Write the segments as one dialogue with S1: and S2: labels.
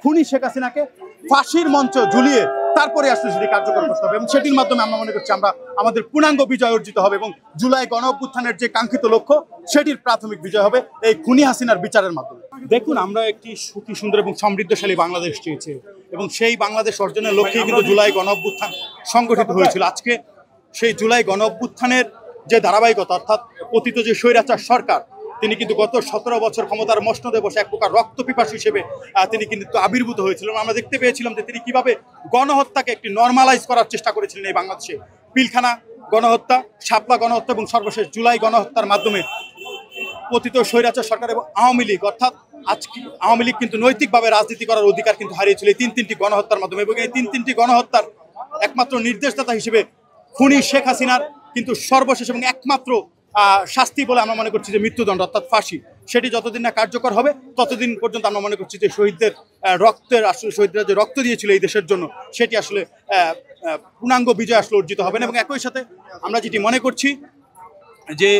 S1: খুনি শেখ হাসিনাকে ফাঁসির মঞ্চ ঝুলিয়ে তারপরে আসলে সেটি কার্যকর করতে হবে এবং সেটির মাধ্যমে আমরা মনে করছি আমরা আমাদের পূর্ণাঙ্গ বিজয় অর্জিত হবে এবং জুলাই গণ অভ্যুত্থানের যে কাঙ্ক্ষিত লক্ষ্য সেটির প্রাথমিক বিজয় হবে এই খুনি হাসিনার বিচারের মাধ্যমে। দেখুন, আমরা একটি সুখী সুন্দর এবং সমৃদ্ধশালী বাংলাদেশ চেয়েছি এবং সেই বাংলাদেশ অর্জনের লক্ষ্যেই কিন্তু জুলাই গণ অভ্যুত্থান সংগঠিত হয়েছিল। আজকে সেই জুলাই গণ অভ্যুত্থানের যে ধারাবাহিকতা, অর্থাৎ পতিত যে স্বৈরাচার সরকার, তিনি কিন্তু গত 17 বছর ক্ষমতার মসনদে বসে এক প্রকার রক্তপিপাসু হিসেবে তিনি কিন্তু আবির্ভূত হয়েছিলেন। আমরা দেখতে পেয়েছিলাম যে তিনি কিভাবে গণহত্যাকে একটি নর্মালাইজ করার চেষ্টা করেছিলেন এই বাংলাদেশে। পিলখানা গণহত্যা, শাপলা গণহত্যা এবং সর্বশেষ জুলাই গণহত্যার মাধ্যমে পতিত স্বৈরাচার সরকার এবং আওয়ামী লীগ, অর্থাৎ আজকে আওয়ামী লীগ কিন্তু নৈতিকভাবে রাজনীতি করার অধিকার কিন্তু হারিয়েছিল এই তিনটি গণহত্যার মাধ্যমে এবং এই তিনটি গণহত্যার একমাত্র নির্দেশদাতা হিসেবে খুনি শেখ হাসিনার কিন্তু সর্বশেষ এবং একমাত্র শাস্তি বলে আমরা মনে করছি যে মৃত্যুদণ্ড, অর্থাৎ ফাঁসি। সেটি যতদিন না কার্যকর হবে ততদিন পর্যন্ত আমরা মনে করছি যে শহীদদের রক্তের আসলে শহীদরা যে রক্ত দিয়েছিল এই দেশের জন্য সেটি আসলে পূর্ণাঙ্গ বিজয় আসলে অর্জিত হবে না। এবং একই সাথে আমরা যেটি মনে করছি যে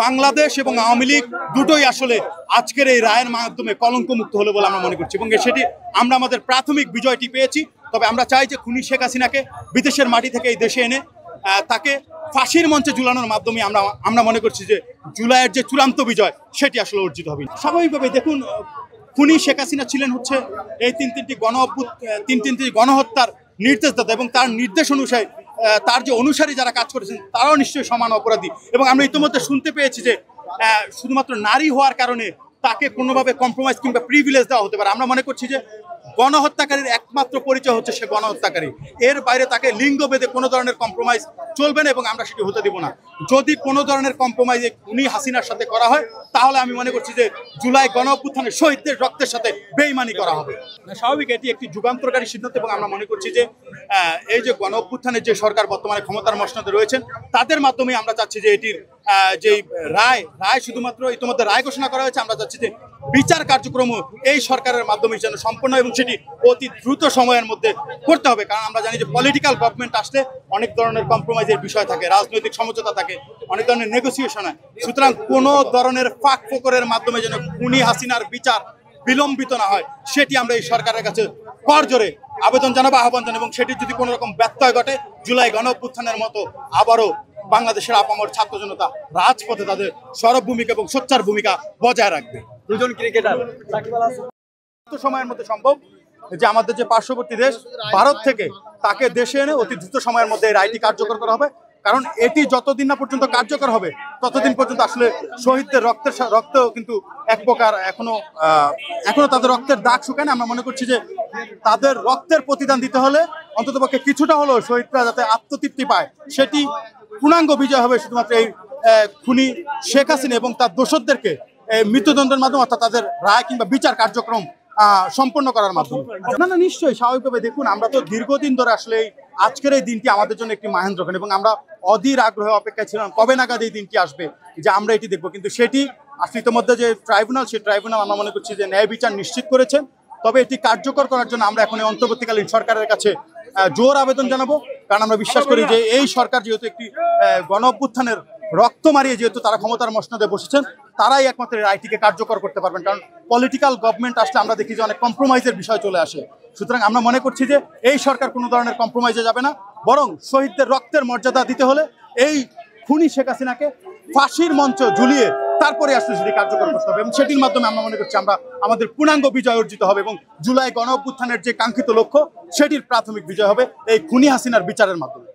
S1: বাংলাদেশ এবং আওয়ামী লীগ দুটোই আসলে আজকের এই রায়ের মাধ্যমে কলঙ্কমুক্ত হলো বলে আমরা মনে করছি এবং সেটি আমরা আমাদের প্রাথমিক বিজয়টি পেয়েছি। তবে আমরা চাই যে খুনি শেখ হাসিনাকে বিদেশের মাটি থেকে এই দেশে এনে তাকে ফাঁসির মঞ্চে ঝুলানোর মাধ্যমে আমরা মনে করছি যে জুলাইয়ের যে চূড়ান্ত বিজয় সেটি আসলে অর্জিত হবে। স্বাভাবিকভাবে দেখুন, খুনি শেখ হাসিনা ছিলেন হচ্ছে এই তিনটি গণহত্যার নির্দেশদাতা এবং তার নির্দেশ অনুসারে তার যে অনুসারী যারা কাজ করেছেন তারাও নিশ্চয়ই সমান অপরাধী। এবং আমরা ইতিমধ্যে শুনতে পেয়েছি যে শুধুমাত্র নারী হওয়ার কারণে তাকে কোনোভাবে কম্প্রোমাইজ কিংবা প্রিভিলেজ দেওয়া হতে পারে। আমরা মনে করছি যে গণহত্যাকারীর একমাত্র পরিচয় হচ্ছে সে গণহত্যাকারী, এর বাইরে তাকে লিঙ্গভেদে কোনো ধরনের কম্প্রোমাইজ চলবে না এবং আমরা সেটি হতে দিব না। যদি কোনো ধরনের কম্প্রোমাইজ খুনি হাসিনার সাথে করা হয় তাহলে আমি মনে করছি যে জুলাই গণ অভ্যুত্থানের শহীদদের রক্তের সাথে বেইমানি করা হবে। স্বাভাবিক এটি একটি যুগান্তরকারী সিদ্ধান্ত এবং আমরা মনে করছি যে এই যে গণ অভ্যুত্থানের যে সরকার বর্তমানে ক্ষমতার মসনদে রয়েছেন তাদের মাধ্যমে আমরা চাচ্ছি যে এটির যে রায় শুধুমাত্র ইতিমধ্যে রায় ঘোষণা করা হয়েছে, আমরা চাচ্ছি যে বিচার কার্যক্রম এই সরকারের মাধ্যমে যেন সম্পন্ন এবং সেটি অতি দ্রুত সময়ের মধ্যে করতে হবে। কারণ আমরা জানি যে পলিটিক্যাল গভর্নমেন্ট আসলে অনেক ধরনের কম্প্রোমাইজের বিষয় থাকে, রাজনৈতিক সমঝোতা থাকে, অনেক ধরনের নেগোসিয়েশন হয়। সুতরাং কোনো ধরনের ফাঁক ফোকরের মাধ্যমে যেন খুনি হাসিনার বিচার বিলম্বিত না হয় সেটি আমরা এই সরকারের কাছে করজোরে আবেদন জানাবো, আহ্বান জানাবো এবং সেটি যদি কোনো রকম ব্যত্যয় ঘটে জুলাই গণ অভ্যুত্থানের মতো আবারও বাংলাদেশের আপামর ছাত্র জনতা রাজপথে তাদের সরব ভূমিকা এবং সোচ্চার ভূমিকা বজায় রাখবে। দুজন ক্রিকেটার সময়ের মধ্যে সম্ভব যে আমাদের যে পার্শ্ববর্তী দেশ ভারত থেকে তাকে দেশে এনে অতি দ্রুত সময়ের মধ্যে এই রায়টি কার্যকর করা হবে। কারণ এটি যতদিন না পর্যন্ত কার্যকর হবে ততদিন পর্যন্ত আসলে শহীদদের রক্ত কিন্তু এক প্রকার এখনো তাদের রক্তের দাগ শুকায় না। আমরা মনে করছি যে তাদের রক্তের প্রতিদান দিতে হলে অন্ততপক্ষে কিছুটা হলেও শহীদরা যাতে আত্মতৃপ্তি পায় সেটি পূর্ণাঙ্গ বিজয় হবে শুধুমাত্র এই খুনি শেখ হাসিনা এবং তার দোষরদেরকে মৃত্যুদণ্ডের মাধ্যমে, অর্থাৎ তাদের রায় কিংবা বিচার কার্যক্রম সম্পন্ন করার মাধ্যমে। না, নিশ্চয়ই স্বাভাবিকভাবে দেখুন, আমরা তো দীর্ঘদিন ধরে আসলে আজকের এই দিনটি আমাদের জন্য একটি মাহেন্দ্রক্ষণ এবং আমরা অধীর আগ্রহে অপেক্ষায় ছিলাম কবে নাগাদ এই দিনটি আসবে যে আমরা এটি দেখবো। কিন্তু সেটি আসলে ইতিমধ্যে যে ট্রাইব্যুনাল, সেই ট্রাইব্যুনাল আমরা মনে করছি যে ন্যায় বিচার নিশ্চিত করেছেন। তবে এটি কার্যকর করার জন্য আমরা এখন অন্তর্বর্তীকালীন সরকারের কাছে জোর আবেদন জানাবো। কারণ আমরা বিশ্বাস করি যে এই সরকার যেহেতু একটি গণ অভ্যুত্থানের রক্ত মারিয়ে যেহেতু তারা ক্ষমতার মসনদে বসেছেন তারাই একমাত্র রায়টিকে কার্যকর করতে পারবেন। কারণ পলিটিক্যাল গভর্নমেন্ট আসলে আমরা দেখি যে অনেক কম্প্রোমাইজের বিষয় চলে আসে। সুতরাং আমরা মনে করছি যে এই সরকার কোনো ধরনের কম্প্রোমাইজে যাবে না, বরং শহীদদের রক্তের মর্যাদা দিতে হলে এই খুনি শেখ হাসিনাকে ফাঁসির মঞ্চ ঝুলিয়ে তারপরে আসলে সেটি কার্যকর করতে হবে এবং সেটির মাধ্যমে আমরা মনে করছি আমরা আমাদের পূর্ণাঙ্গ বিজয় অর্জিত হবে এবং জুলাই গণ অভ্যুত্থানের যে কাঙ্ক্ষিত লক্ষ্য সেটির প্রাথমিক বিজয় হবে এই খুনি হাসিনার বিচারের মাধ্যমে।